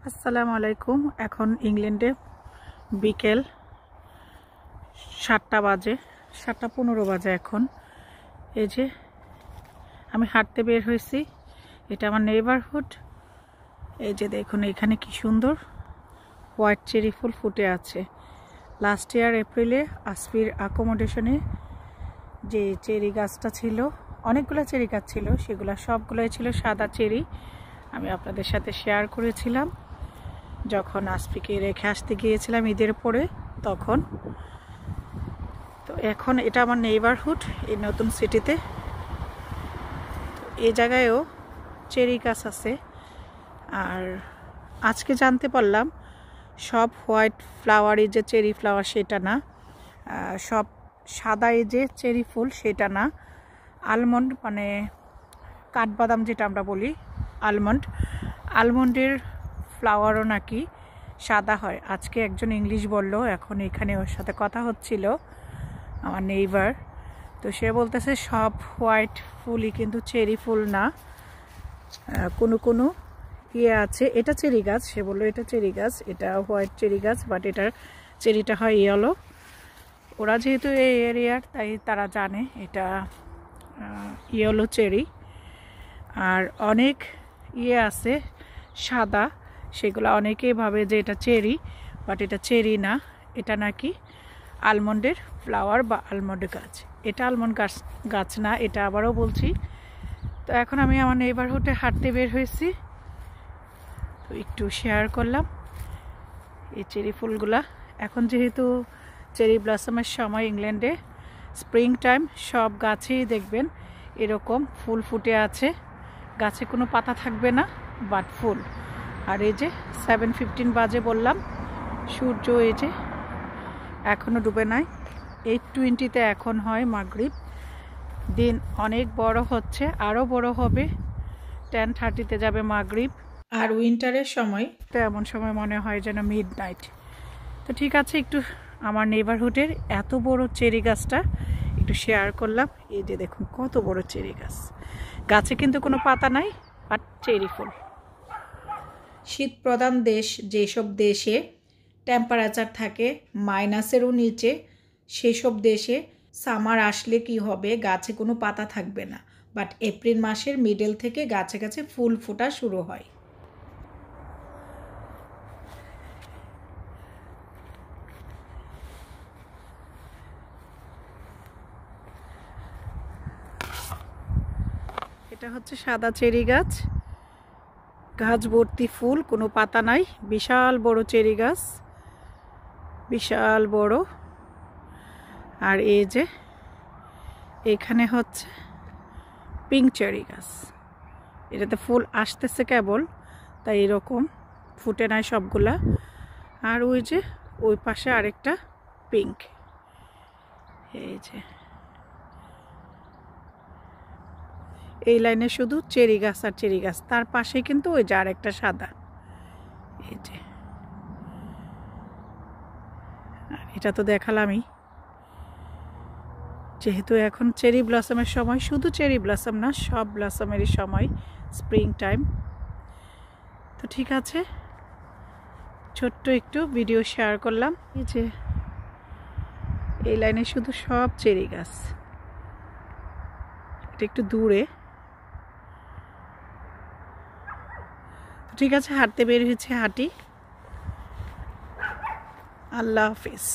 আসসালামু আলাইকুম। এখন ইংল্যান্ডে বিকেল 7টা বাজে, 7:15 বাজে এখন। এই যে আমি হাঁটতে বের হয়েছি, এটা আমার নেইবারহুড। এই যে দেখুন এখানে কি সুন্দর হোয়াইট চেরি ফুল ফুটে আছে। লাস্ট ইয়ার এপ্রিলে আসফির অ্যাকোমোডেশনে যে চেরি গাছটা ছিল, অনেকগুলো চেরি গাছ ছিল, সেগুলো সবগুলোই ছিল সাদা চেরি। আমি আপনাদের সাথে শেয়ার করেছিলাম যখন আসফিকে রেখে আসতে গিয়েছিলাম ঈদের পরে তখন। তো এখন এটা আমার নেইবারহুড এই নতুন সিটিতে। এই জায়গায়ও চেরি গাছ আছে। আর আজকে জানতে পারলাম সব হোয়াইট ফ্লাওয়ার এই যে চেরি ফ্লাওয়ার সেটা না, সব সাদা এই যে চেরি ফুল সেটা না। আলমন্ড মানে কাঠবাদাম যেটা আমরা বলি আলমন্ডের ফ্লাওয়ারও নাকি সাদা হয়। আজকে একজন ইংলিশ বলল, এখন এখানে ওর সাথে কথা হচ্ছিল আমার নেইবার। তো সে বলতেছে সব হোয়াইট ফুলই কিন্তু চেরি ফুল না, কোনো কোনো ইয়ে আছে। এটা চেরি গাছ, সে বললো এটা চেরি গাছ, এটা হোয়াইট চেরি গাছ, বাট এটার চেরিটা হয় ইয়েলো। ওরা যেহেতু এই এরিয়ার তাই তারা জানে এটা ইয়েলো চেরি। আর অনেক ইয়ে আছে সাদা, সেগুলো অনেকেই ভাবে যে এটা চেরি, বাট এটা চেরি না, এটা নাকি আলমন্ডের ফ্লাওয়ার বা আলমন্ড গাছ। এটা আলমন্ড গাছ না, এটা আবারও বলছি। তো এখন আমি আমার নেইবারহুডে হাঁটতে বের হয়েছি, তো একটু শেয়ার করলাম এই চেরি ফুলগুলা। এখন যেহেতু চেরি ব্লসমের সময় ইংল্যান্ডে, স্প্রিং টাইম, সব গাছেই দেখবেন এরকম ফুল ফুটে আছে। গাছে কোনো পাতা থাকবে না, বাট ফুল। আর এই যে 7:15 বাজে বললাম, সূর্য এই যে এখনও ডুবে নাই। 8:20-তে এখন হয় মাগরিব। দিন অনেক বড় হচ্ছে, আরও বড় হবে। 10:30-তে যাবে মাগরিব। আর উইন্টারের সময় তো এমন সময় মনে হয় যেন মিড নাইট। তো ঠিক আছে, একটু আমার নেইবারহুডের এত বড় চেরি গাছটা একটু শেয়ার করলাম। এই যে দেখুন কত বড় চেরি গাছ, গাছে কিন্তু কোনো পাতা নাই, বাট চেরি ফুল। শীত প্রধান দেশ যেসব দেশে টেম্পারেচার থাকে মাইনাসেরও নিচে, সেসব দেশে সামার আসলে কি হবে, গাছে কোনো পাতা থাকবে না, বাট এপ্রিল মাসের মিডল থেকে গাছে গাছে ফুল ফোটা শুরু হয়। এটা হচ্ছে সাদা চেরি গাছ, গাছ ভর্তি ফুল, কোনো পাতা নাই, বিশাল বড় চেরি গাছ, বিশাল বড়। আর এই যে এখানে হচ্ছে পিঙ্ক চেরি গাছ, এটাতে ফুল আসতেছে কেবল, তাই এরকম ফুটে নাই সবগুলা। আর ওই যে ওই পাশে আরেকটা পিঙ্ক। এই যে এই লাইনে শুধু চেরি গাছ আর চেরি গাছ, তার পাশে কিন্তু ওই যে আরেকটা সাদা। এই যে এটা তো দেখালামই। যেহেতু এখন চেরি ব্লসমের সময়, শুধু চেরি ব্লসম না, সব ব্লসমেরই সময়, স্প্রিং টাইম। তো ঠিক আছে, ছোট্ট একটু ভিডিও শেয়ার করলাম। এই যে এই লাইনে শুধু সব চেরি গাছ, এটা একটু দূরে। ঠিক আছে, হাঁটতে বের হয়েছে, হাঁটি। আল্লাহ হাফিজ।